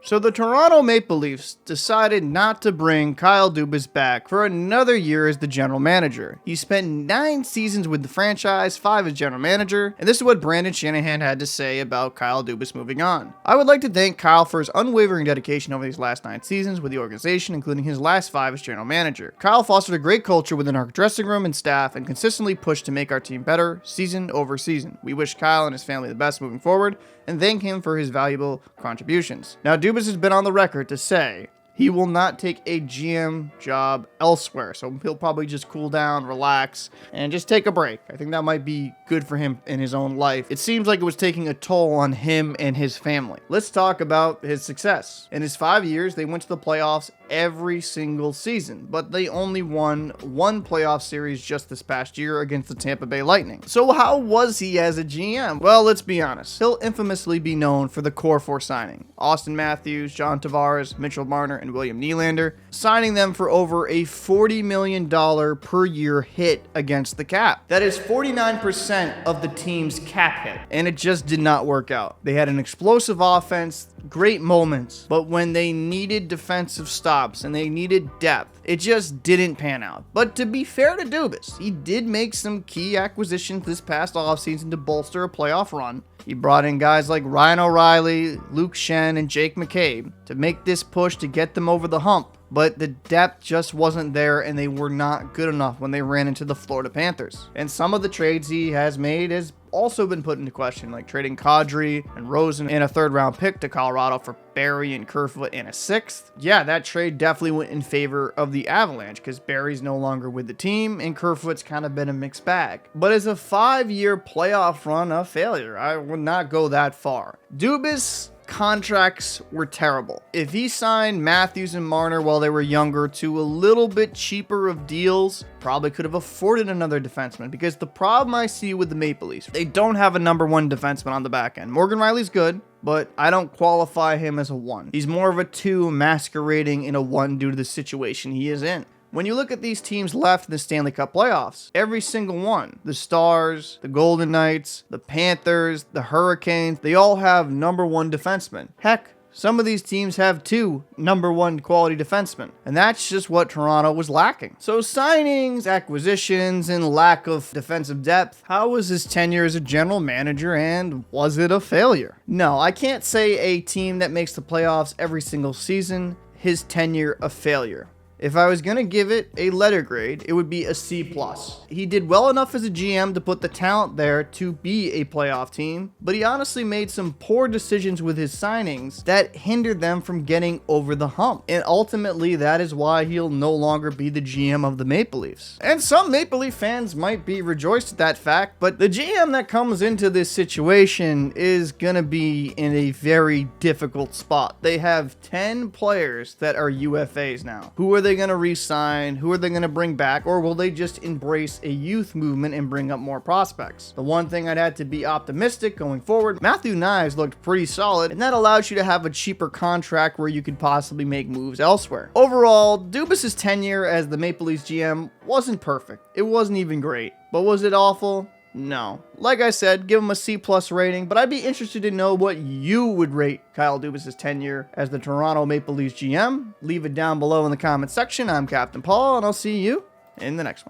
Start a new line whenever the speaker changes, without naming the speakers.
So the Toronto Maple Leafs decided not to bring Kyle Dubas back for another year as the general manager. He spent 9 seasons with the franchise, 5 as general manager, and this is what Brandon Shanahan had to say about Kyle Dubas moving on. I would like to thank Kyle for his unwavering dedication over these last 9 seasons with the organization, including his last 5 as general manager. Kyle fostered a great culture within our dressing room and staff and consistently pushed to make our team better season over season. We wish Kyle and his family the best moving forward and thank him for his valuable contributions. Now, Dubas has been on the record to say he will not take a GM job elsewhere, so he'll probably just cool down, relax, and just take a break. I think that might be good for him in his own life. It seems like it was taking a toll on him and his family. Let's talk about his success. In his 5 years, they went to the playoffs every single season, but they only won 1 playoff series just this past year against the Tampa Bay Lightning. So how was he as a GM? Well, let's be honest. He'll infamously be known for the core 4 signing: Auston Matthews, John Tavares, Mitchell Marner, and William Nylander, signing them for over a $40 million per year hit against the cap. That is 49% of the team's cap hit, and it just did not work out. They had an explosive offense, great moments, but when they needed defensive stops and they needed depth, it just didn't pan out. But to be fair to Dubas, he did make some key acquisitions this past offseason to bolster a playoff run. He brought in guys like Ryan O'Reilly, Luke Schenn, and Jake McCabe to make this push to get them over the hump. But the depth just wasn't there, and they were not good enough when they ran into the Florida Panthers. And some of the trades he has made has also been put into question, like trading Kadri and Rosen and a 3rd-round pick to Colorado for Barrie and Kerfoot and a 6th. Yeah, that trade definitely went in favor of the Avalanche because Barrie's no longer with the team and Kerfoot's kind of been a mixed bag. But as a 5-year playoff run, a failure. I would not go that far. Dubas' contracts were terrible. If he signed Matthews and Marner while they were younger to a little bit cheaper of deals, probably could have afforded another defenseman, because the problem I see with the Maple Leafs, they don't have a number 1 defenseman on the back end. Morgan Riley's good, but I don't qualify him as a 1. He's more of a 2 masquerading in a 1 due to the situation he is in. When you look at these teams left in the Stanley Cup playoffs, every single one, the Stars, the Golden Knights, the Panthers, the Hurricanes, they all have number 1 defensemen. Heck, some of these teams have 2 number 1 quality defensemen, and that's just what Toronto was lacking. So signings, acquisitions, and lack of defensive depth, how was his tenure as a general manager, and was it a failure? No, I can't say a team that makes the playoffs every single season, his tenure a failure. If I was going to give it a letter grade, it would be a C+. He did well enough as a GM to put the talent there to be a playoff team, but he honestly made some poor decisions with his signings that hindered them from getting over the hump. And ultimately, that is why he'll no longer be the GM of the Maple Leafs. And some Maple Leaf fans might be rejoiced at that fact, but the GM that comes into this situation is going to be in a very difficult spot. They have 10 players that are UFAs now. Who are they going to re-sign? Who are they going to bring back? Or will they just embrace a youth movement and bring up more prospects? The one thing I'd have to be optimistic going forward, Matthew Knies looked pretty solid, and that allows you to have a cheaper contract where you could possibly make moves elsewhere. Overall, Dubas' tenure as the Maple Leafs GM wasn't perfect. It wasn't even great. But was it awful? No. Like I said, give him a C+ rating, but I'd be interested to know what you would rate Kyle Dubas' tenure as the Toronto Maple Leafs GM. Leave it down below in the comment section. I'm Captain Paul, and I'll see you in the next one.